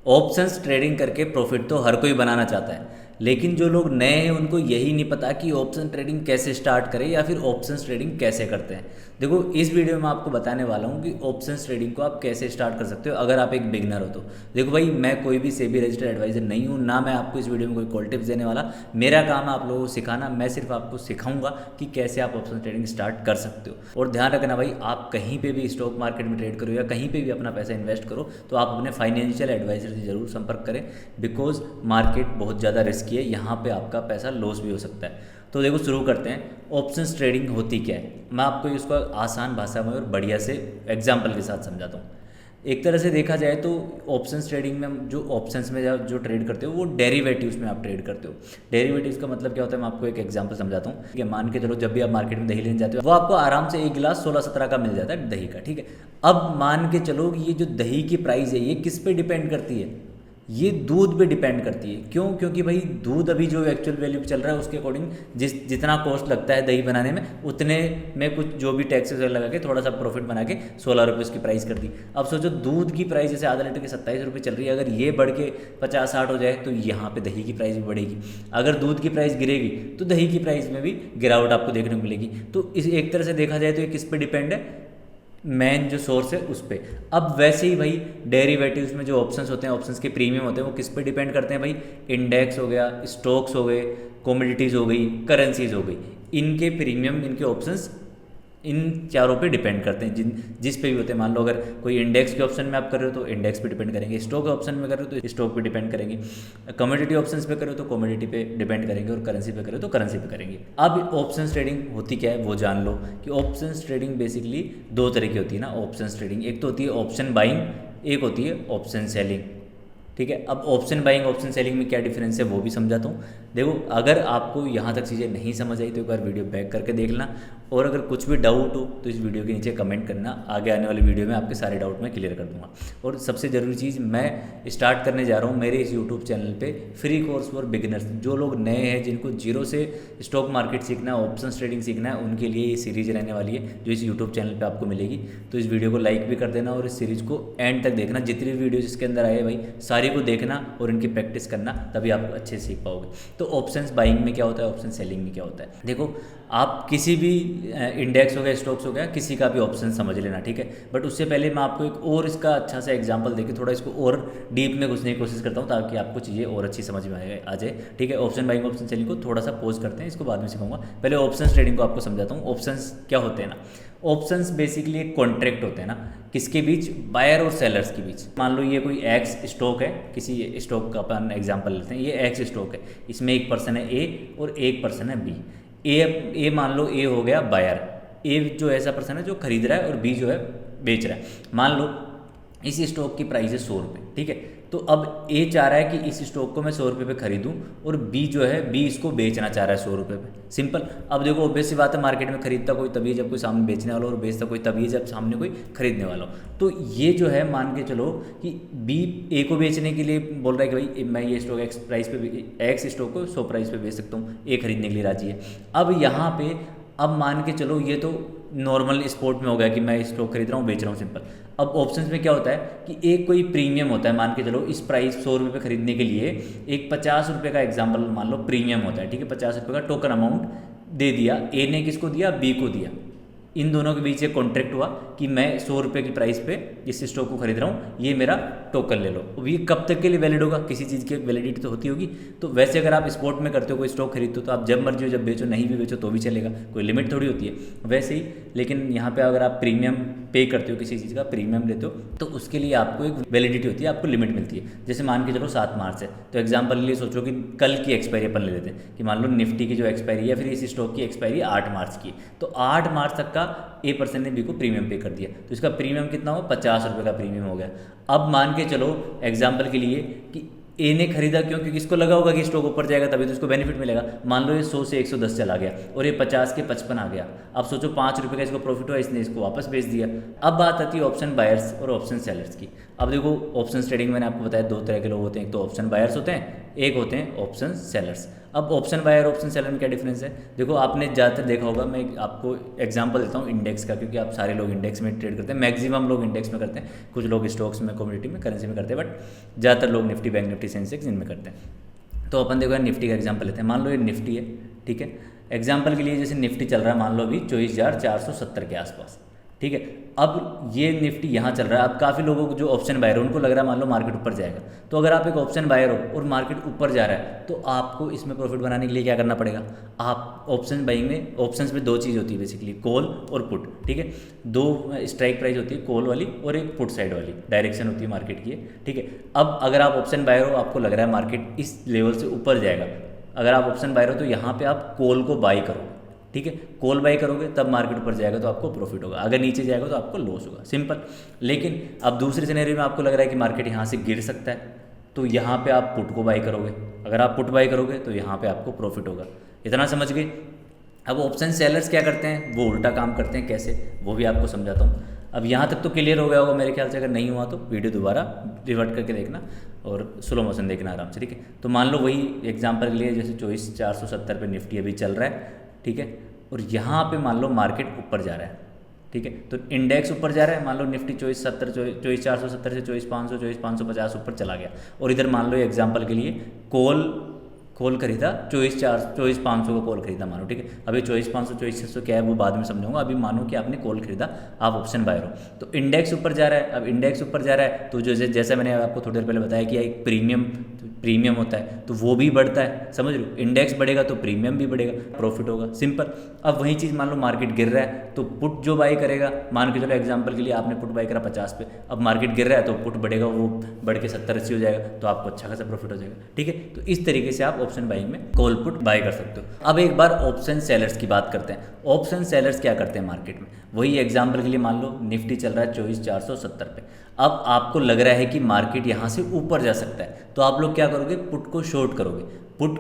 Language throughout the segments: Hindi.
ऑप्शंस ट्रेडिंग करके प्रॉफिट तो हर कोई बनाना चाहता है, लेकिन जो लोग नए हैं उनको यही नहीं पता कि ऑप्शन ट्रेडिंग कैसे स्टार्ट करें या फिर ऑप्शंस ट्रेडिंग कैसे करते हैं। देखो इस वीडियो में आपको बताने वाला हूँ कि ऑप्शंस ट्रेडिंग को आप कैसे स्टार्ट कर सकते हो अगर आप एक बिगनर हो तो। देखो भाई, मैं कोई भी सेबी रजिस्टर्ड एडवाइजर नहीं हूँ, ना मैं आपको इस वीडियो में कोई कॉल टिप्स देने वाला। मेरा काम है आप लोगों को सिखाना, मैं सिर्फ आपको सिखाऊंगा कि कैसे आप ऑप्शन ट्रेडिंग स्टार्ट कर सकते हो। और ध्यान रखना भाई, आप कहीं पर भी स्टॉक मार्केट में ट्रेड करो या कहीं पर भी अपना पैसा इन्वेस्ट करो तो आप अपने फाइनेंशियल एडवाइजर से जरूर संपर्क करें, बिकॉज मार्केट बहुत ज़्यादा रिस्की है, यहाँ पे आपका पैसा लॉस भी हो सकता है। तो देखो शुरू करते हैं, ऑप्शंस ट्रेडिंग होती क्या है। मैं आपको इसको आसान भाषा में और बढ़िया से एग्जांपल के साथ समझाता हूँ। एक तरह से देखा जाए तो ऑप्शंस ट्रेडिंग में जो ऑप्शंस में जो ट्रेड करते हो वो डेरिवेटिव्स में आप ट्रेड करते हो। डेरिवेटिव्स का मतलब क्या होता है, मैं आपको एक एग्जांपल समझाता हूँ। ठीक है, मान के चलो जब भी आप मार्केट में दही लेने जाते हो वो आपको आराम से एक गिलास 16-17 का मिल जाता है दही का। ठीक है, अब मान के चलो ये जो दही की प्राइस है ये किस पे डिपेंड करती है, ये दूध पे डिपेंड करती है। क्यों? क्योंकि भाई दूध अभी जो एक्चुअल वैल्यू पे चल रहा है उसके अकॉर्डिंग जितना कॉस्ट लगता है दही बनाने में उतने में कुछ जो भी टैक्सेस लगा के थोड़ा सा प्रॉफिट बना के 16 रुपये उसकी प्राइस कर दी। अब सोचो दूध की प्राइस जैसे आधा लीटर के 27 रुपये चल रही है, अगर ये बढ़ के 50-60 हो जाए तो यहाँ पे दही की प्राइस भी बढ़ेगी। अगर दूध की प्राइस गिरेगी तो दही की प्राइस में भी गिरावट आपको देखने को मिलेगी। तो इस एक तरह से देखा जाए तो ये किस पे डिपेंड है, मेन जो सोर्स है उस पर। अब वैसे ही भाई डेरिवेटिव्स में जो ऑप्शंस होते हैं, ऑप्शंस के प्रीमियम होते हैं वो किस पे डिपेंड करते हैं भाई, इंडेक्स हो गया, स्टॉक्स हो गए, कमोडिटीज़ हो गई, करेंसीज हो गई, इनके प्रीमियम, इनके ऑप्शंस इन चारों पे डिपेंड करते हैं। जिस पे भी होते हैं, मान लो अगर कोई इंडेक्स के ऑप्शन में आप कर रहे हो तो इंडेक्स पे डिपेंड करेंगे, स्टॉक के ऑप्शन में कर रहे हो तो स्टॉक पे डिपेंड करेंगे, कमोडिटी ऑप्शंस पे करो तो कमोडिटी पे डिपेंड करेंगे, और करेंसी पे करो तो करेंसी पे करेंगे। अब ऑप्शंस ट्रेडिंग होती क्या है वो जान लो कि ऑप्शंस ट्रेडिंग बेसिकली दो तरह की होती है ना। ऑप्शंस ट्रेडिंग एक तो होती है ऑप्शन बाइंग, एक होती है ऑप्शन सेलिंग। ठीक है, अब ऑप्शन बाइंग ऑप्शन सेलिंग में क्या डिफरेंस है वो भी समझाता हूँ। देखो अगर आपको यहाँ तक चीज़ें नहीं समझ आई तो एक बार वीडियो बैक करके देख लेना, और अगर कुछ भी डाउट हो तो इस वीडियो के नीचे कमेंट करना, आगे आने वाली वीडियो में आपके सारे डाउट मैं क्लियर कर दूंगा। और सबसे ज़रूरी चीज़, मैं स्टार्ट करने जा रहा हूँ मेरे इस यूट्यूब चैनल पे फ्री कोर्स फॉर बिगिनर्स। जो लोग नए हैं, जिनको जीरो से स्टॉक मार्केट सीखना है, ऑप्शन ट्रेडिंग सीखना है, उनके लिए ये सीरीज रहने वाली है जो इस यूट्यूब चैनल पर आपको मिलेगी। तो इस वीडियो को लाइक भी कर देना और इस सीरीज़ को एंड तक देखना, जितनी भी वीडियोज़ इसके अंदर आए भाई सारी को देखना और इनकी प्रैक्टिस करना, तभी आप अच्छे सीख पाओगे। तो ऑप्शंस बाइंग में क्या होता है, ऑप्शन सेलिंग में क्या होता है। देखो आप किसी भी इंडेक्स हो गया, स्टॉक्स हो गया, किसी का भी ऑप्शन समझ लेना, ठीक है। बट उससे पहले मैं आपको एक और इसका अच्छा सा एग्जांपल देके थोड़ा इसको और डीप में घुसने की कोशिश करता हूँ ताकि आपको चीज़ें और अच्छी समझ में आ जाए। ठीक है, ऑप्शन बाइंग ऑप्शन सेलिंग को थोड़ा सा पोज करते हैं, इसको बाद में सिखाऊंगा। पहले ऑप्शन ट्रेडिंग को आपको समझाता हूँ। ऑप्शंस क्या होते हैं ना, ऑप्शंस बेसिकली एक कॉन्ट्रैक्ट होते हैं ना, किसके बीच, बायर और सेलर्स के बीच। मान लो ये कोई एक्स स्टॉक है, किसी स्टॉक का अपन एग्जांपल लेते हैं, ये एक्स स्टॉक है, इसमें एक पर्सन है ए और एक पर्सन है बी। ए मान लो ए हो गया बायर, ए जो ऐसा पर्सन है जो खरीद रहा है और बी जो है बेच रहा है। मान लो इस स्टॉक की प्राइस है 100 रुपये, ठीक है। तो अब ए चाह रहा है कि इस स्टॉक को मैं 100 रुपये पे खरीदूं और बी जो है बी इसको बेचना चाह रहा है 100 रुपये पे। सिंपल। अब देखो ऑब्वियस सी बात है, मार्केट में खरीदता कोई तभी है जब कोई सामने बेचने वाला हो, और बेचता कोई तभी है जब सामने कोई खरीदने वाला हो। तो ये जो है मान के चलो कि बी ए को बेचने के लिए बोल रहा है कि भाई मैं ये स्टॉक एक्स प्राइस पे, एक्स स्टॉक को 100 प्राइस पे बेच सकता हूँ, ए खरीदने के लिए राजी है। अब यहाँ पे अब मान के चलो ये तो नॉर्मल स्पोर्ट में हो गया कि मैं स्टॉक खरीद रहा हूँ बेच रहा हूँ, सिंपल। अब ऑप्शंस में क्या होता है कि एक कोई प्रीमियम होता है, मान के चलो इस प्राइस 100 रुपये पे खरीदने के लिए एक 50 रुपये का एग्जाम्पल मान लो प्रीमियम होता है, ठीक है। 50 रुपये का टोकन अमाउंट दे दिया, ए ने किसको दिया, बी को दिया। इन दोनों के बीच एक कॉन्ट्रैक्ट हुआ कि मैं 100 रुपये की प्राइस पे इस स्टॉक को खरीद रहा हूँ, ये मेरा टोकन ले लो। अब ये कब तक के लिए वैलिड होगा, किसी चीज़ की वैलिडिटी तो होती होगी। तो वैसे अगर आप स्पॉट में करते हो, कोई स्टॉक खरीदते हो तो आप जब मर्जी हो जब बेचो, नहीं भी बेचो तो भी चलेगा, कोई लिमिट थोड़ी होती है वैसे ही। लेकिन यहाँ पे अगर आप प्रीमियम पे करते हो, किसी चीज़ का प्रीमियम लेते हो, तो उसके लिए आपको एक वैलिडिटी होती है, आपको लिमिट मिलती है। जैसे मान के चलो 7 मार्च है, तो एग्जाम्पल के लिए सोचो कि कल की एक्सपायरी अपन ले लेते हैं कि मान लो निफ्टी की जो एक्सपायरी है या फिर इस स्टॉक की एक्सपायरी 8 मार्च की, तो 8 मार्च तक का ए पर्सन ने बी को प्रीमियम पे कर दिया, तो इसका प्रीमियम कितना हो, 50 रुपये का प्रीमियम हो गया। अब मान के चलो एग्जाम्पल के लिए कि ए ने खरीदा क्यों, क्योंकि इसको लगा होगा कि स्टॉक ऊपर जाएगा तभी तो इसको बेनिफिट मिलेगा। मान लो ये 100 से 110 चला गया और ये 50 के 55 आ गया। अब सोचो 5 रुपये का इसको प्रॉफिट हुआ, इसने इसको वापस बेच दिया। अब बात आती है ऑप्शन बायर्स और ऑप्शन सेलर्स की। अब देखो ऑप्शन ट्रेडिंग मैंने आपको बताया दो तरह के लोग होते हैं, एक तो ऑप्शन बायर्स होते हैं, एक होते हैं ऑप्शन सेलर्स। अब ऑप्शन बायर और ऑप्शन सेलर में क्या डिफरेंस है? देखो आपने ज़्यादातर देखा होगा, मैं आपको एग्जांपल देता हूँ इंडेक्स का, क्योंकि आप सारे लोग इंडेक्स में ट्रेड करते हैं, मैक्सिमम लोग इंडेक्स में करते हैं, कुछ लोग स्टॉक्स में, कम्युनिटी में, करेंसी में करते हैं, बट ज़्यादातर लोग निफ्टी, बैंक निफ्टी, सेंसेक्स इनमें करते हैं। तो अपन देखो निफ्टी का एग्जाम्पल लेते हैं। मान लो ये निफ्टी है, ठीक है। एग्जाम्पल के लिए जैसे निफ्टी चल रहा है मान लो अभी 24,470 के आसपास, ठीक है। अब ये निफ्टी यहाँ चल रहा है। अब काफ़ी लोगों को जो ऑप्शन बायर हो उनको लग रहा है मान लो मार्केट ऊपर जाएगा, तो अगर आप एक ऑप्शन बायर हो और मार्केट ऊपर जा रहा है तो आपको इसमें प्रॉफिट बनाने के लिए क्या करना पड़ेगा? आप ऑप्शन बाइंग में, ऑप्शंस में दो चीज़ होती है बेसिकली, कॉल और पुट, ठीक है। दो स्ट्राइक प्राइस होती है, कॉल वाली और एक पुट साइड वाली, डायरेक्शन होती है मार्केट की, ठीक है। अब अगर आप ऑप्शन बायर हो, आपको लग रहा है मार्केट इस लेवल से ऊपर जाएगा, अगर आप ऑप्शन बायर हो तो यहाँ पे आप कॉल को बाई करोगे, ठीक है। कॉल बाई करोगे तब मार्केट ऊपर जाएगा तो आपको प्रॉफिट होगा, अगर नीचे जाएगा तो आपको लॉस होगा, सिंपल। लेकिन अब दूसरे सिनेरियो में आपको लग रहा है कि मार्केट यहाँ से गिर सकता है, तो यहाँ पे आप पुट को बाई करोगे, अगर आप पुट बाई करोगे तो यहाँ पे आपको प्रॉफिट होगा। इतना समझ गए? अब ऑप्शन सेलर्स क्या करते हैं, वो उल्टा काम करते हैं। कैसे, वो भी आपको समझाता हूँ। अब यहाँ तक तो क्लियर हो गया होगा मेरे ख्याल से, अगर नहीं हुआ तो वीडियो दोबारा रिवर्ट करके देखना और स्लो मोशन देखना आराम से, ठीक है। तो मान लो वही एग्जांपल के लिए जैसे 24,470 पे निफ्टी अभी चल रहा है, ठीक है, और यहाँ पे मान लो मार्केट ऊपर जा रहा है, ठीक है। तो इंडेक्स ऊपर जा रहा है, मान लो निफ्टी 24,470 से 24,500, 24,550 ऊपर चला गया, और इधर मान लो एग्जांपल के लिए कॉल खरीदा 24,500 का कॉल खरीदा मानो, ठीक है। अभी 24,500 24,600 क्या है वो बाद में समझाऊंगा, अभी मानो कि आपने कॉल खरीदा, आप ऑप्शन बायर हो, तो इंडेक्स ऊपर जा रहा है। अब इंडेक्स ऊपर जा रहा है तो जो जैसा मैंने आपको थोड़ी देर पहले बताया कि एक प्रीमियम होता है, तो वो भी बढ़ता है, समझ लो। इंडेक्स बढ़ेगा तो प्रीमियम भी बढ़ेगा, प्रॉफिट होगा, सिंपल। अब वही चीज़ मान लो मार्केट गिर रहा है तो पुट जो बाई करेगा, मान के चलो एग्जांपल के लिए आपने पुट बाई करा 50 पे, अब मार्केट गिर रहा है तो पुट बढ़ेगा, वो बढ़ के 70-80 हो जाएगा, तो आपको अच्छा खासा प्रॉफिट हो जाएगा, ठीक है। तो इस तरीके से आप ऑप्शन बाइंग में कॉल पुट बाय कर सकते हो। अब एक बार ऑप्शन सेलर्स की बात करते हैं। ऑप्शन सेलर्स क्या करते हैं मार्केट में, वही एग्जांपल के लिए मान लो निफ्टी चल रहा है 24,470 पे, अब आपको लग रहा है कि मार्केट यहाँ से ऊपर जा सकता है, तो आप लोग क्या करोगे, पुट को शॉर्ट करोगे। पुट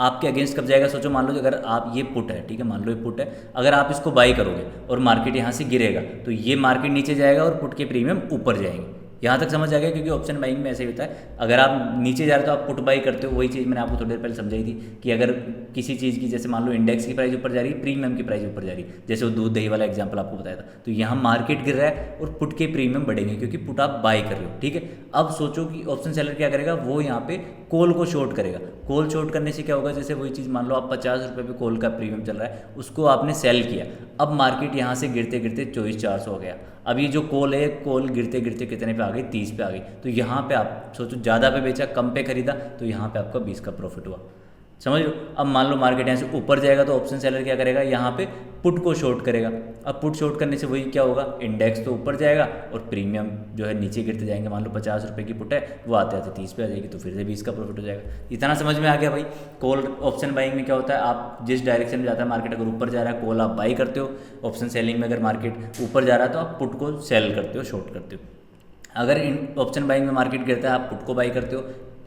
आपके अगेंस्ट कब जाएगा, सोचो। मान लो अगर आप ये पुट है, ठीक है, मान लो ये पुट है, अगर आप इसको बाई करोगे और मार्केट यहाँ से गिरेगा तो ये मार्केट नीचे जाएगा और पुट के प्रीमियम ऊपर जाएंगे। यहाँ तक समझ आ गया? क्योंकि ऑप्शन बाइंग में ऐसे ही होता है, अगर आप नीचे जा रहे हो तो आप पुट बाई करते हो। वही चीज़ मैंने आपको थोड़ी देर पहले समझाई थी कि अगर किसी चीज़ की, जैसे मान लो इंडेक्स की प्राइस ऊपर जा रही है, प्रीमियम की प्राइस ऊपर जा रही है, जैसे वो दूध दही वाला एग्जांपल आपको बताया था, तो यहाँ मार्केट गिर रहा है और पुट के प्रीमियम बढ़ेंगे क्योंकि पुट आप बाई कर रहे हो, ठीक है। अब सोचो कि ऑप्शन सेलर क्या करेगा, वो यहाँ पे कॉल को शॉर्ट करेगा। कॉल शॉर्ट करने से क्या होगा, जैसे वही चीज़ मान लो आप 50 रुपये पे कॉल का प्रीमियम चल रहा है, उसको आपने सेल किया, अब मार्केट यहाँ से गिरते गिरते 24,400 हो गया। अब ये जो कॉल है, कॉल गिरते गिरते कितने पे आ गई, 30 पे आ गई, तो यहाँ पे आप सोचो ज़्यादा पे बेचा, कम पे खरीदा, तो यहाँ पे आपका 20 का प्रॉफिट हुआ, समझ लो। अब मान लो मार्केट यहाँ से ऊपर जाएगा तो ऑप्शन सेलर क्या करेगा, यहाँ पे पुट को शॉर्ट करेगा। अब पुट शॉर्ट करने से वही क्या होगा, इंडेक्स तो ऊपर जाएगा और प्रीमियम जो है नीचे गिरते जाएंगे। मान लो 50 रुपये की पुट है, वो आते आते 30 पे आ जाएगी, तो फिर से 20 का प्रॉफिट हो जाएगा। इतना समझ में आ गया भाई। कॉल ऑप्शन बाइंग में क्या होता है, आप जिस डायरेक्शन में जाता है मार्केट, अगर ऊपर जा रहा है कॉल आप बाई करते हो, ऑप्शन सेलिंग में अगर मार्केट ऊपर जा रहा है तो आप पुट को सेल करते हो, शॉर्ट करते हो। अगर इन ऑप्शन बाइंग में मार्केट गिरता है आप पुट को बाई करते हो,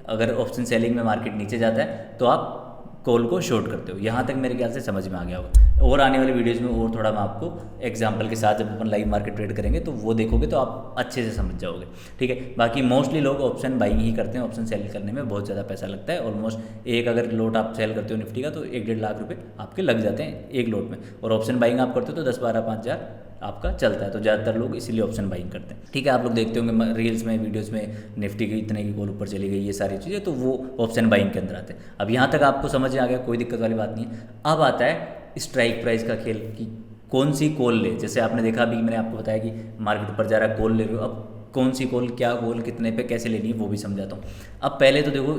अगर ऑप्शन सेलिंग में मार्केट नीचे जाता है तो आप कॉल को शॉर्ट करते हो। यहाँ तक मेरे ख्याल से समझ में आ गया होगा। और आने वाले वीडियोज़ में और थोड़ा मैं आपको एग्जांपल के साथ जब अपन लाइव मार्केट ट्रेड करेंगे तो वो देखोगे तो आप अच्छे से समझ जाओगे, ठीक है। बाकी मोस्टली लोग ऑप्शन बाइंग ही करते हैं, ऑप्शन सेल करने में बहुत ज़्यादा पैसा लगता है। ऑलमोस्ट एक अगर लोट आप सेल करते हो निफ्टी का तो 1-1.5 लाख रुपये आपके लग जाते हैं एक लोट में, और ऑप्शन बाइंग आप करते हो तो 10-12-5 हज़ार आपका चलता है। तो ज़्यादातर लोग इसीलिए ऑप्शन बाइंग करते हैं, ठीक है। आप लोग देखते होंगे रील्स में, वीडियोस में, निफ्टी की इतने की कॉल ऊपर चली गई, ये सारी चीज़ें, तो वो ऑप्शन बाइंग के अंदर आते हैं। अब यहाँ तक आपको समझ आ गया, कोई दिक्कत वाली बात नहीं है। अब आता है स्ट्राइक प्राइस का खेल कि कौन सी कॉल ले। जैसे आपने देखा, अभी मैंने आपको बताया कि मार्केट ऊपर जा रहा है, कॉल ले रहे हो। अब कौन सी कॉल, क्या कॉल, कितने पे कैसे लेनी है वो भी समझाता हूँ। अब पहले तो देखो,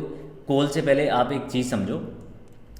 कॉल से पहले आप एक चीज़ समझो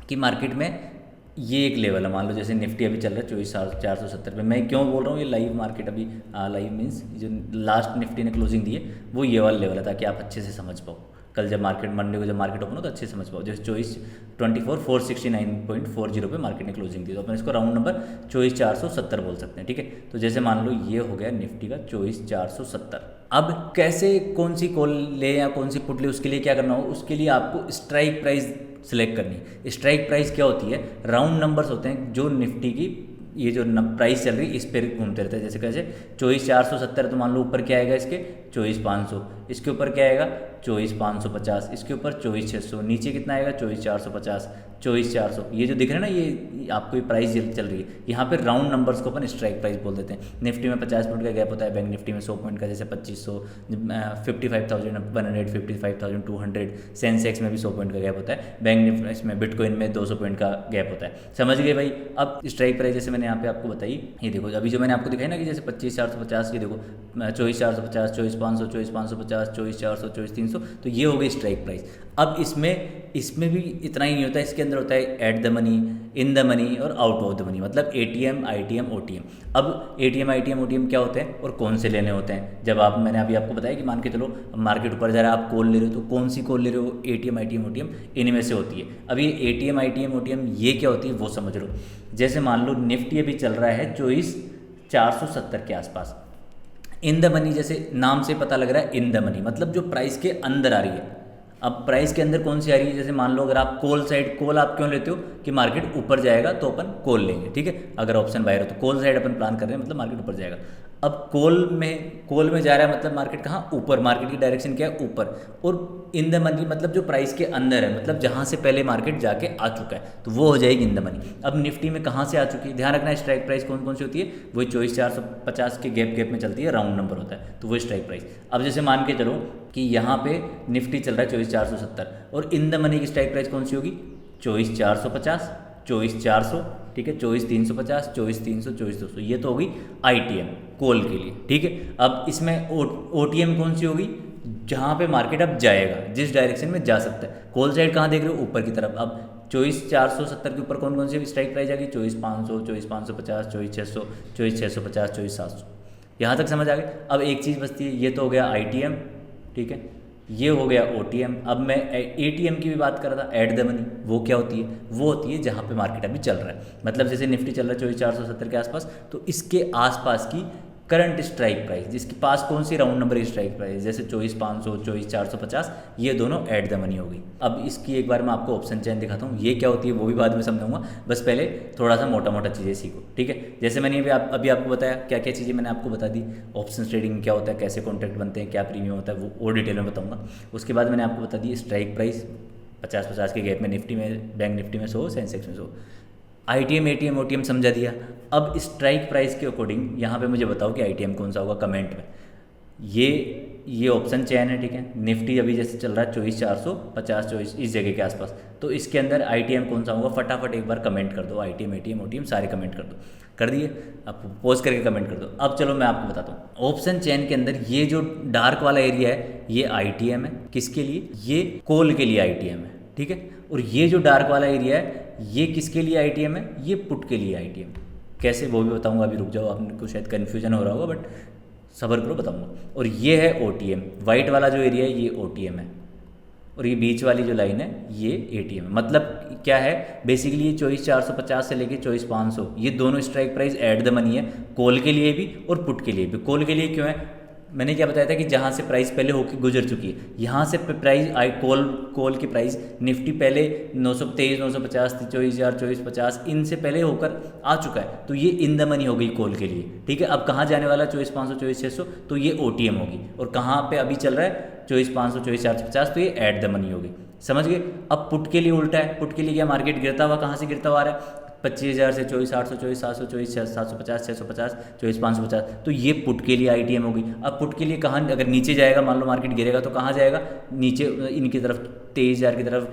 कि मार्केट में ये एक लेवल है। मान लो जैसे निफ्टी अभी चल रहा है 24,470 पे। मैं क्यों बोल रहा हूँ ये लाइव मार्केट, अभी लाइव मीन्स जो लास्ट निफ्टी ने क्लोजिंग दी है वो ये वाला लेवल है, ताकि आप अच्छे से समझ पाओ। कल जब मार्केट, मंडे को जब मार्केट ओपन हो तो अच्छे से समझ पाओ। जैसे 24,469.40 पे मार्केट ने क्लोजिंग दी, तो अपन इसको राउंड नंबर 24,470 बोल सकते हैं, ठीक है। तो जैसे मान लो ये हो गया निफ्टी का 24,470। अब कैसे, कौन सी कॉल ले या कौन सी पुट ले, उसके लिए क्या करना हो, उसके लिए आपको स्ट्राइक प्राइस सेलेक्ट करनी है। स्ट्राइक प्राइस क्या होती है, राउंड नंबर्स होते हैं जो निफ्टी की ये जो प्राइस चल रही है इस पर घूमते रहते हैं। जैसे कैसे 24,470, तो मान लो ऊपर क्या आएगा इसके 24,500, इसके ऊपर क्या आएगा 24,550, इसके ऊपर 24,600, नीचे कितना आएगा 24,450, 24,400, ये जो दिख रहा है ना, ये आपको ये प्राइस चल रही है, यहाँ पे राउंड नंबर्स को अपन स्ट्राइक प्राइस बोल देते हैं। निफ्टी में 50 पॉइंट का गैप होता है, बैंक निफ्टी में 100 पॉइंट का, जैसे 2500, 55,100, 55,200, सेंसेक्स में भी 100 पॉइंट का गैप होता है, बैंक निफ्टी इसमें बिटकॉइन में 200 पॉइंट का गैप होता है। समझ गए भाई। अब स्ट्राइक प्राइस जैसे मैंने यहाँ पे आपको बताई, ये देखो अभी जो मैंने आपको दिखाई ना कि जैसे 25,450 की, देखो 24,450, 24,500, 24,550, 24,400, 24,300, तो ये हो गई स्ट्राइक प्राइस। अब इसमें भी इतना ही नहीं होता, इसके अंदर होता है at the money, in the money और आउट ऑफ द मनी, मतलब ATM, ITM, OTM। अब ATM, ITM, OTM क्या होते हैं और कौन से लेने होते हैं? जब मैंने अभी आपको बताया कि मान के चलो मार्केट ऊपर जा रहा है, आप कॉल ले रहे हो, तो कौन सी कॉल ले रहे हो? ATM, ITM, OTM इन्हीं में से होती है। अब ये ATM, ITM, OTM ये क्या होती है वो समझ लो। जैसे मान लो निफ्टी अभी चल रहा है 24,470 के आसपास। इन द मनी, जैसे नाम से पता लग रहा है इन द मनी, मतलब जो प्राइस के अंदर आ रही है। अब प्राइस के अंदर कौन सी आ रही है? जैसे मान लो अगर आप कॉल साइड, कॉल आप क्यों लेते हो कि मार्केट ऊपर जाएगा तो अपन कॉल लेंगे, ठीक है। अगर ऑप्शन बायर हो तो कॉल साइड अपन प्लान कर रहे हैं, मतलब मार्केट ऊपर जाएगा। अब कॉल में जा रहा है, मतलब मार्केट कहाँ? ऊपर, मार्केट की डायरेक्शन क्या है? ऊपर। और इन द मनी मतलब जो प्राइस के अंदर है, मतलब जहाँ से पहले मार्केट जाके आ चुका है, तो वो हो जाएगी इन द मनी। अब निफ्टी में कहाँ से आ चुकी है? ध्यान रखना है स्ट्राइक प्राइस कौन कौन सी होती है, वही 24,450 के गैप में चलती है, राउंड नंबर होता है, तो वो स्ट्राइक प्राइस। अब जैसे मान के चलो कि यहाँ पे निफ्टी चल रहा है 24,470 और इन द मनी की स्ट्राइक प्राइस कौन सी होगी? 24,450, 24,400, ठीक है, 24,350, 24,300, 24,200, ये तो होगी ITM कॉल के लिए, ठीक है। अब इसमें OTM कौन सी होगी? जहाँ पे मार्केट अब जाएगा, जिस डायरेक्शन में जा सकता है। कॉल साइड कहाँ देख रहे हो? ऊपर की तरफ। अब 24,470 के ऊपर कौन कौन सी स्ट्राइक प्राइस आ गई? 24,500, 24,550, 24,600, 24,650, 24,700। यहाँ तक समझ आ गई। अब एक चीज़ बचती है, ये तो हो गया ITM, ठीक है, ये हो गया OTM। अब मैं ATM की भी बात कर रहा था, एट द मनी। वो क्या होती है? वो होती है जहाँ पे मार्केट अभी चल रहा है, मतलब जैसे निफ्टी चल रहा है 24,470 के आसपास, तो इसके आसपास की करंट स्ट्राइक प्राइस, जिसके पास कौन सी राउंड नंबर की स्ट्राइक प्राइस, जैसे 24,500, 24,450, ये दोनों एट द मनी हो गई। अब इसकी एक बार मैं आपको ऑप्शन चेन दिखाता हूँ, ये क्या होती है वो भी बाद में समझाऊंगा, बस पहले थोड़ा सा मोटा मोटा चीज़ें सीखो, ठीक है। जैसे मैंने अभी आपको बताया, क्या क्या चीज़ें मैंने आपको बता दी, ऑप्शन ट्रेडिंग क्या होता है, कैसे कॉन्ट्रैक्ट बनते हैं, क्या प्रीमियम होता है, वो और डिटेल में बताऊँगा। उसके बाद मैंने आपको बता दी स्ट्राइक प्राइस 50-50 के गैप में, निफ्टी में, बैंक निफ्टी में 100, सेंसेक्स में 100। ITM, ATM, OTM समझा दिया। अब स्ट्राइक प्राइस के अकॉर्डिंग यहाँ पे मुझे बताओ कि ITM कौन सा होगा कमेंट में। ये ऑप्शन चैन है, ठीक है। निफ्टी अभी जैसे चल रहा है 24,450, 24 इस जगह के आसपास, तो इसके अंदर ITM कौन सा होगा? फटाफट एक बार कमेंट कर दो, ITM, ATM, OTM सारे कमेंट कर दो। कर दिए? अब पोज करके कमेंट कर दो। अब चलो मैं आपको बताता हूँ, ऑप्शन चैन के अंदर ये जो डार्क वाला एरिया है, ये ITM है। किसके लिए? ये कॉल के लिए ITM है, ठीक है। और ये जो डार्क वाला एरिया है, ये किसके लिए ITM है? ये पुट के लिए ITM। कैसे वो भी बताऊंगा, अभी रुक जाओ, आपको शायद कन्फ्यूजन हो रहा होगा, बट सब्र करो, बताऊंगा। और ये है OTM, वाइट वाला जो एरिया है ये OTM है, और ये बीच वाली जो लाइन है ये ATM है। मतलब क्या है बेसिकली, ये 24,450 से लेके 24,500 ये दोनों strike price at the money है, कॉल के लिए भी और पुट के लिए भी। कॉल के लिए क्यों है? मैंने क्या बताया था कि जहाँ से प्राइस पहले होकर गुजर चुकी है, यहाँ से प्राइस कॉल की प्राइस निफ्टी पहले 923, 950, 24,000, 24,50 इनसे पहले होकर आ चुका है, तो ये इन द मनी हो गई कॉल के लिए, ठीक है। अब कहाँ जाने वाला? 24,500, 24,600, तो ये OTM होगी। और कहाँ पे अभी चल रहा है? 24,500, 24,450, तो ये एट द मनी होगी। समझ गए? अब पुट के लिए उल्टा है। पुट के लिए क्या? मार्केट गिरता हुआ कहाँ से गिरता हुआ आ रहा है? 25,000 से 24,800, 24,700, 24,750, 650, 24,550, तो ये पुट के लिए ITM होगी। अब पुट के लिए कहाँ, अगर नीचे जाएगा, मान लो मार्केट गिरेगा तो कहाँ जाएगा? नीचे इनकी तरफ, 23,000 की तरफ,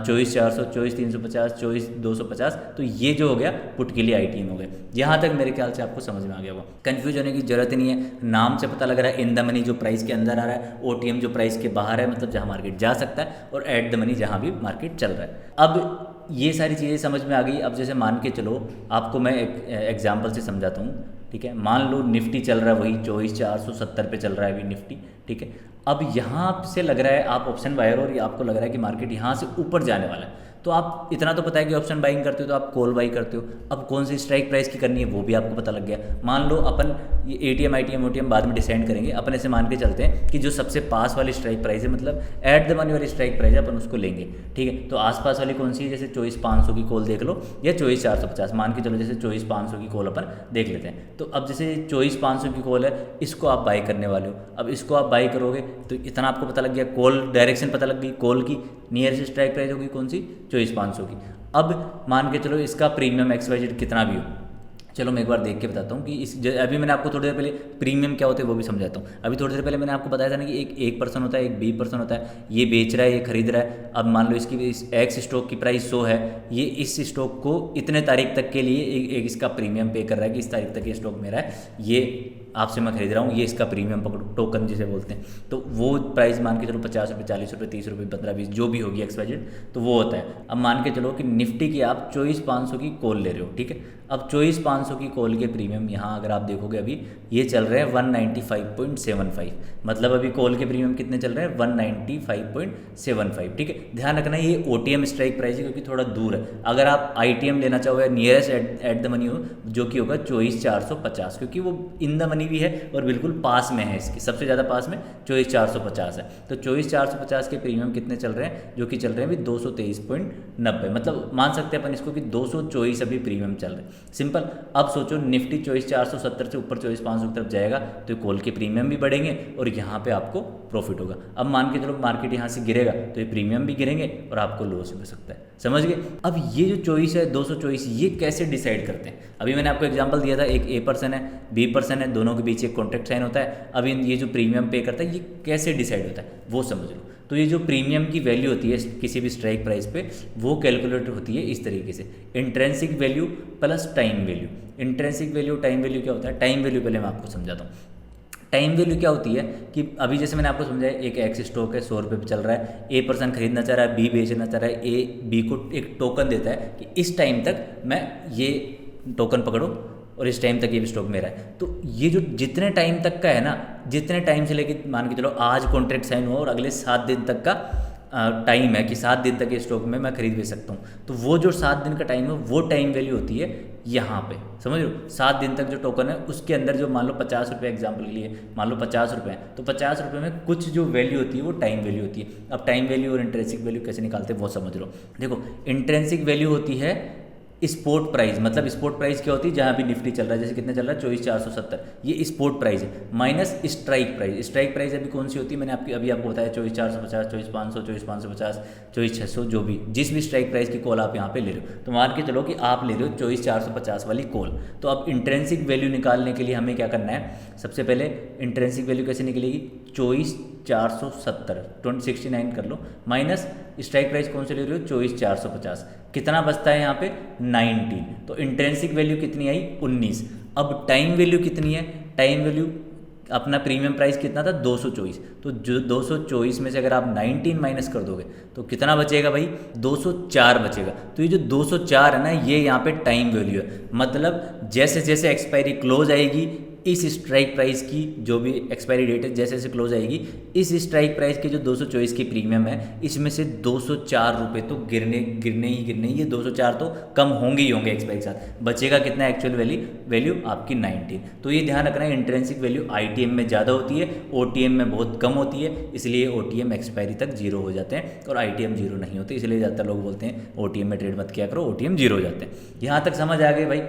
24,400, 24,350, 24,250, तो ये जो हो गया पुट के लिए ITM हो गया। यहाँ तक मेरे ख्याल से आपको समझ में आ गया होगा, कंफ्यूज होने की जरूरत नहीं है। नाम से पता लग रहा है इन द मनी जो प्राइस के अंदर आ रहा है, OTM जो प्राइस के बाहर है, मतलब जहाँ मार्केट जा सकता है, और एट द मनी जहाँ भी मार्केट चल रहा है। अब ये सारी चीज़ें समझ में आ गई। अब जैसे मान के चलो, आपको मैं एक एग्जाम्पल से समझाता हूँ, ठीक है। मान लो निफ्टी चल रहा है वही 24,470 पे चल रहा है अभी निफ्टी, ठीक है। अब यहाँ से लग रहा है आप ऑप्शन बायर हो, और आपको लग रहा है कि मार्केट यहाँ से ऊपर जाने वाला है, तो आप इतना तो पता है कि ऑप्शन बाइंग करते हो तो आप कॉल बाई करते हो। अब कौन सी स्ट्राइक प्राइस की करनी है वो भी आपको पता लग गया। मान लो अपन ये ATM, ITM, OTM बाद में डिसाइड करेंगे, अपन ऐसे मान के चलते हैं कि जो सबसे पास वाली स्ट्राइक प्राइस है, मतलब एट द मनी वाली स्ट्राइक प्राइस है, अपन उसको लेंगे, ठीक है। तो आसपास वाली कौन सी है? जैसे 24,500 की कॉल देख लो, या 24,450 मान के चलो, जैसे 24,500 की कॉल अपन देख लेते हैं। तो अब जैसे 24,500 की कॉल है, इसको आप बाई करने वाले हो। अब इसको आप बाई करोगे तो इतना आपको पता लग गया, कॉल डायरेक्शन पता लग गई, कॉल की नियरेस्ट स्ट्राइक प्राइस होगी कौन सी? 24,500 की। अब मान के चलो इसका प्रीमियम XYZ कितना भी हो, चलो मैं एक बार देख के बताता हूँ कि अभी मैंने आपको थोड़ी देर पहले प्रीमियम क्या होते हैं वो भी समझाता हूँ। अभी थोड़ी देर पहले मैंने आपको बताया था ना कि एक पर्सन होता है, एक बी पर्सन होता है, ये बेच रहा है, ये खरीद रहा है। अब मान लो इसकी इस एक्स स्टॉक की प्राइस 100 है, ये इस स्टॉक को इतने तारीख तक के लिए एक इसका प्रीमियम पे कर रहा है कि इस तारीख तक ये स्टॉक मेरा है, ये आपसे मैं खरीद रहा हूँ, ये इसका प्रीमियम पकड़ो, टोकन जिसे बोलते हैं। तो वो प्राइस मान के चलो 50 रुपये, 40 रुपये, 30 रुपये, 15, 20 जो भी होगी XYZ, तो वो होता है। अब मान के चलो कि निफ्टी की आप 24,500 की कॉल ले रहे हो, ठीक है। अब 24,500 की कॉल के प्रीमियम यहाँ अगर आप देखोगे अभी ये चल रहे हैं 195.75, मतलब अभी कॉल के प्रीमियम कितने चल रहे हैं 195.75, ठीक है। ध्यान रखना ये OTM स्ट्राइक प्राइस है क्योंकि थोड़ा दूर है। अगर आप ITM लेना चाहोगे नियरेस्ट एट द मनी हो, जो कि होगा 24,450, क्योंकि वो इन द मनी भी है और बिल्कुल पास में है, इसकी सबसे ज़्यादा पास में 24,450 है। तो 24,450 के प्रीमियम कितने चल रहे हैं, जो कि चल रहे हैं अभी 223.90, मतलब मान सकते हैं अपन इसको कि 224 अभी प्रीमियम चल रहे हैं। सिंपल। अब सोचो निफ्टी 24,470 से ऊपर 24,500 की तरफ जाएगा तो कॉल के प्रीमियम भी बढ़ेंगे और यहाँ पे आपको प्रॉफिट होगा। अब मान के चलो मार्केट यहाँ से गिरेगा तो ये प्रीमियम भी गिरेंगे और आपको लॉस भी हो सकता है, समझ गए। अब ये जो चॉइस है 224, ये कैसे डिसाइड करते हैं? अभी मैंने आपको एग्जांपल दिया था, एक ए पर्सन है, बी पर्सन है, दोनों के बीच एक कॉन्ट्रैक्ट साइन होता है। अब ये जो प्रीमियम पे करता है ये कैसे डिसाइड होता है वो समझ लो। तो ये जो प्रीमियम की वैल्यू होती है किसी भी स्ट्राइक प्राइस पे, वो कैलकुलेट होती है इस तरीके से, intrinsic value plus time value. Intrinsic value, time value क्या होता है? टाइम वैल्यू पहले मैं आपको समझाता हूँ। टाइम वैल्यू क्या होती है कि अभी जैसे मैंने आपको समझाया, एक एक्स स्टॉक है 100 रुपये पे चल रहा है, ए पर्सन खरीदना चाह रहा है, बी बेचना चाह रहा है, ए बी को एक टोकन देता है कि इस टाइम तक मैं ये टोकन पकड़ो और इस टाइम तक ये भी स्टॉक मेरा है। तो ये जो जितने टाइम तक का है ना, जितने टाइम से लेके मान के चलो आज कॉन्ट्रैक्ट साइन हुआ और अगले 7 दिन तक का टाइम है कि 7 दिन तक ये स्टॉक में मैं खरीद बेच सकता हूँ, तो वो जो 7 दिन का टाइम है वो टाइम वैल्यू होती है यहाँ पे, समझ लो। 7 दिन तक जो टोकन है उसके अंदर जो मान लो 50 रुपये एग्जाम्पल के लिए मान लो 50 रुपये हैं, तो 50 रुपये में कुछ जो वैल्यू होती है वो टाइम वैल्यू होती है। अब टाइम वैल्यू और इंट्रिंसिक वैल्यू कैसे निकालते हैं वो समझ लो। देखो इंट्रिंसिक वैल्यू होती है स्पॉट प्राइस, मतलब स्पॉट प्राइस क्या होती है जहाँ भी निफ्टी चल रहा है, जैसे कितने चल रहा है 24,470, ये स्पॉट प्राइस है, minus strike price. Strike price अभी कौन सी होती है, मैंने अभी आपको बताया 24,450, 24,500, 24,550, 24,600, जो भी जिस भी स्ट्राइक प्राइस की कॉल आप यहाँ पे ले रहे हो, तो मान के चलो कि आप ले रहे हो 24,450 वाली कॉल। तो अब इंट्रिंसिक वैल्यू निकालने के लिए हमें क्या करना है, सबसे पहले इंट्रिंसिक वैल्यू कैसे निकलेगी, 24,470 69 कर लो, माइनस स्ट्राइक प्राइस कौन से ले रहे हो 24,450, कितना बचता है यहाँ पे 19, तो इंट्रिंसिक वैल्यू कितनी आई 19। अब टाइम वैल्यू कितनी है, टाइम वैल्यू अपना प्रीमियम प्राइस कितना था 224, तो जो 224 में से अगर आप 19 माइनस कर दोगे तो कितना बचेगा भाई 204 बचेगा। तो ये जो 204 है ना, ये यहाँ पे टाइम वैल्यू है, मतलब जैसे जैसे एक्सपायरी क्लोज आएगी इस स्ट्राइक प्राइस की, जो भी एक्सपायरी डेट है जैसे जैसे क्लोज आएगी, इस स्ट्राइक प्राइस के जो 224 की प्रीमियम है इसमें से 204 रुपये तो गिरने ही गिरने, ये 204 तो कम होंगे ही होंगे एक्सपायरी के साथ। बचेगा कितना एक्चुअल वैल्यू आपकी 19। तो ये ध्यान रखना है इंट्रिंसिक वैल्यू ITM में ज़्यादा होती है, OTM में बहुत कम होती है, इसलिए OTM एक्सपायरी तक जीरो हो जाते हैं और ITM जीरो नहीं होते, इसलिए ज़्यादातर लोग बोलते हैं OTM में ट्रेड मत किया करो, OTM जीरो हो जाते हैं। यहाँ तक समझ आ गए भाई।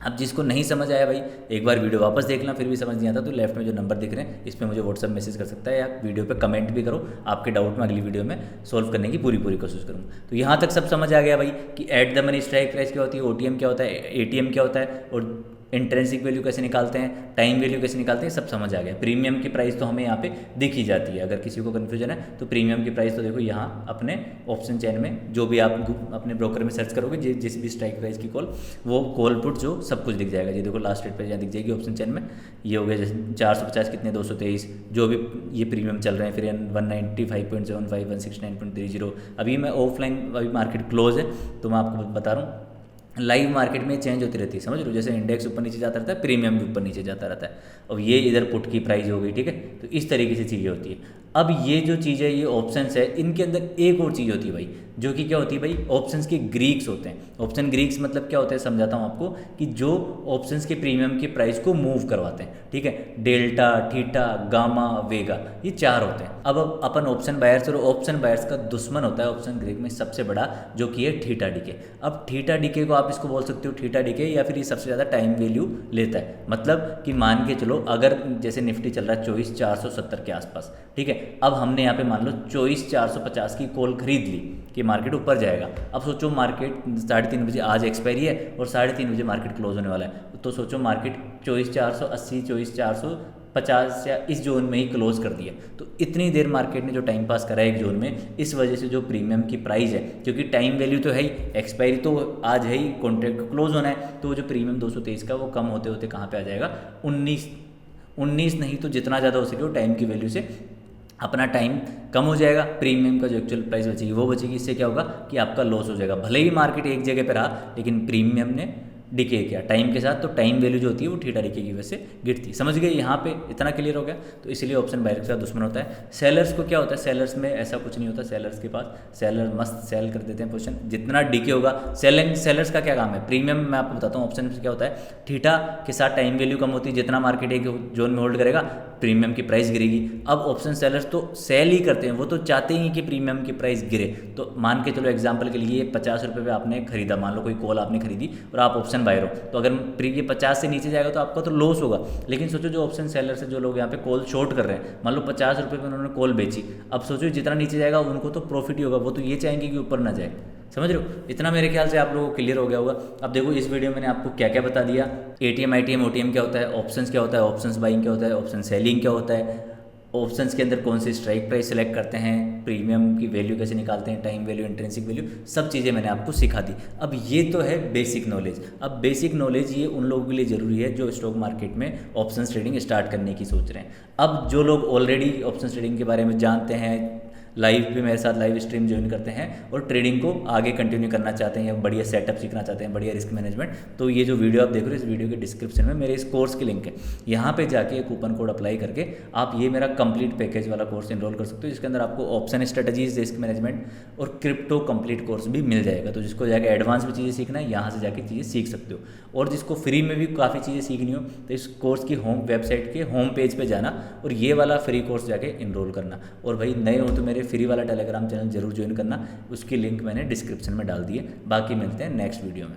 अब जिसको नहीं समझ आया भाई एक बार वीडियो वापस देख लेना, फिर भी समझ नहीं आता तो लेफ्ट में जो नंबर दिख रहे हैं इस पर मुझे व्हाट्सअप मैसेज कर सकता है या वीडियो पे कमेंट भी करो, आपके डाउट में अगली वीडियो में सॉल्व करने की पूरी कोशिश करूँगा। तो यहाँ तक सब समझ आ गया भाई कि at the money strike price क्या होती है, OTM क्या होता है, ATM क्या होता है, और इंट्रिंसिक वैल्यू कैसे निकालते हैं, टाइम वैल्यू कैसे निकालते हैं, सब समझ आ गया। प्रीमियम की प्राइस तो हमें यहाँ पे दिख ही जाती है, अगर किसी को कन्फ्यूजन है तो प्रीमियम की प्राइस तो देखो यहाँ अपने ऑप्शन चेन में जो भी आप अपने ब्रोकर में सर्च करोगे जिस भी स्ट्राइक प्राइस की कॉल, वो कॉल पुट जो सब कुछ दिख जाएगा। ये देखो लास्ट रेट पर यहाँ दिख जाएगी ऑप्शन चेन में, ये हो गया जैसे 450 कितने 223, जो भी ये प्रीमियम चल रहे हैं, फिर 195.75, 169.30। अभी मैं ऑफलाइन अभी मार्केट क्लोज है तो मैं आपको बता रहा हूँ लाइव मार्केट में चेंज होती रहती है, समझ लो। जैसे इंडेक्स ऊपर नीचे जाता रहता है, प्रीमियम भी ऊपर नीचे जाता रहता है, और ये इधर पुट की प्राइस हो गई, ठीक है। तो इस तरीके से चीज़ें होती है। अब ये जो चीज़ है, ये ऑप्शंस है, इनके अंदर एक और चीज़ होती है भाई, जो कि क्या होती है भाई, ऑप्शंस के ग्रीक्स होते हैं। ऑप्शन ग्रीक्स मतलब क्या होता है समझाता हूँ आपको, कि जो ऑप्शंस के प्रीमियम की प्राइस को मूव करवाते हैं, ठीक है। डेल्टा, थीटा, गामा, वेगा, ये 4 होते हैं। अब अपन ऑप्शन बायर्स, और ऑप्शन बायर्स का दुश्मन होता है ऑप्शन ग्रीक में सबसे बड़ा, जो कि है थीटा डीके। अब थीटा डीके को आप आप इसको बोल सकते हो थीटा डीके, या फिर ये सबसे ज़्यादा टाइम वैल्यू लेता है। मतलब कि मान के चलो अगर जैसे निफ्टी चल रहा है 24,470 के आसपास, ठीक है, अब हमने यहाँ पे मान लो 24,450 की कॉल खरीद ली कि मार्केट ऊपर जाएगा। अब सोचो मार्केट 3:30 बजे आज एक्सपायरी है और 3:30 बजे मार्केट क्लोज होने वाला है, तो सोचो मार्केट 24,480 24,450 या इस जोन में ही क्लोज कर दिया, तो इतनी देर मार्केट ने जो टाइम पास करा है एक जोन में, इस वजह से जो प्रीमियम की प्राइस है, क्योंकि टाइम वैल्यू तो है ही, एक्सपायरी तो आज है ही, कॉन्ट्रैक्ट क्लोज होना है, तो जो प्रीमियम 223 का वो कम होते होते कहाँ पे आ जाएगा, 19 नहीं तो जितना ज़्यादा हो सके वो टाइम की वैल्यू से अपना टाइम कम हो जाएगा, प्रीमियम का जो एक्चुअल प्राइस बचेगी वो बचेगी। इससे क्या होगा कि आपका लॉस हो जाएगा, भले ही मार्केट एक जगह पे रहा लेकिन प्रीमियम ने डिके किया टाइम के साथ, तो टाइम वैल्यू जो होती है वो थीटा डीके की वजह से गिरती। समझ गए यहाँ पे, इतना क्लियर हो गया। तो इसलिए ऑप्शन बायर के साथ दुश्मन होता है। सेलर्स को क्या होता है, सेलर्स में ऐसा कुछ नहीं होता, सेलर्स के पास सेलर मस्त सेल कर देते हैं पोजीशन, जितना डीके होगा सेलिंग। सेलर्स का क्या काम है, प्रीमियम मैं आपको बताता हूँ ऑप्शन में क्या होता है, थीटा के साथ टाइम वैल्यू कम होती है, जितना मार्केट एक जोन में होल्ड करेगा प्रीमियम की प्राइस गिरेगी। अब ऑप्शन सेलर्स तो सेल ही करते हैं, वो तो चाहते ही कि प्रीमियम की प्राइस गिरे। तो मान के चलो एग्जांपल के लिए 50 रुपये पे आपने खरीदा, मान लो कोई कॉल आपने खरीदी और आप ऑप्शन बायर हो, तो अगर ये 50 से नीचे जाएगा तो आपका तो लॉस होगा। लेकिन सोचो जो ऑप्शन सेलर से जो लोग यहाँ पे कॉल शॉर्ट कर रहे हैं, मान लो 50 रुपये पे उन्होंने कॉल बेची, अब सोचो जितना नीचे जाएगा उनको तो प्रॉफिट ही होगा, वो तो ये चाहेंगे कि ऊपर ना जाए। समझ रहे हो, इतना मेरे ख्याल से आप लोगों को क्लियर हो गया होगा। अब देखो इस वीडियो में मैंने आपको क्या क्या बता दिया, एटीएम आईटीएम ओटीएम क्या होता है, ऑप्शंस क्या होता है, ऑप्शंस बाइंग क्या होता है, ऑप्शन सेलिंग क्या होता है, ऑप्शंस के अंदर कौन सी स्ट्राइक प्राइस सेलेक्ट करते हैं, प्रीमियम की वैल्यू कैसे निकालते हैं, टाइम वैल्यू, इंट्रिंसिक वैल्यू, सब चीज़ें मैंने आपको सिखा दी। अब ये तो है बेसिक नॉलेज। अब बेसिक नॉलेज ये उन लोगों के लिए ज़रूरी है जो स्टॉक मार्केट में ऑप्शन ट्रेडिंग स्टार्ट करने की सोच रहे हैं। अब जो लोग ऑलरेडी ऑप्शन ट्रेडिंग के बारे में जानते हैं, लाइव भी मेरे साथ लाइव स्ट्रीम ज्वाइन करते हैं और ट्रेडिंग को आगे कंटिन्यू करना चाहते हैं या बढ़िया सेटअप सीखना चाहते हैं, बढ़िया रिस्क मैनेजमेंट, तो ये जो वीडियो आप देख रहे हो इस वीडियो के डिस्क्रिप्शन में मेरे इस कोर्स की लिंक है, यहाँ पे जाके कूपन कोड अप्लाई करके आप ये मेरा कंप्लीट पैकेज वाला कोर्स इनरोल कर सकते हो, जिसके अंदर आपको ऑप्शन स्ट्रेटजीज, रिस्क मैनेजमेंट और क्रिप्टो कंप्लीट कोर्स भी मिल जाएगा। तो जिसको जाके एडवांस में चीज़ें सीखना है यहाँ से जाके चीज़ें सीख सकते हो, और जिसको फ्री में भी काफ़ी चीज़ें सीखनी हो तो इस कोर्स की होम वेबसाइट के होम पेज पे जाना और ये वाला फ्री कोर्स जाके इनरोल करना। और भाई नए हो तो मेरे फ्री वाला टेलीग्राम चैनल जरूर ज्वाइन करना, उसकी लिंक मैंने डिस्क्रिप्शन में डाल दी है। बाकी मिलते हैं नेक्स्ट वीडियो में।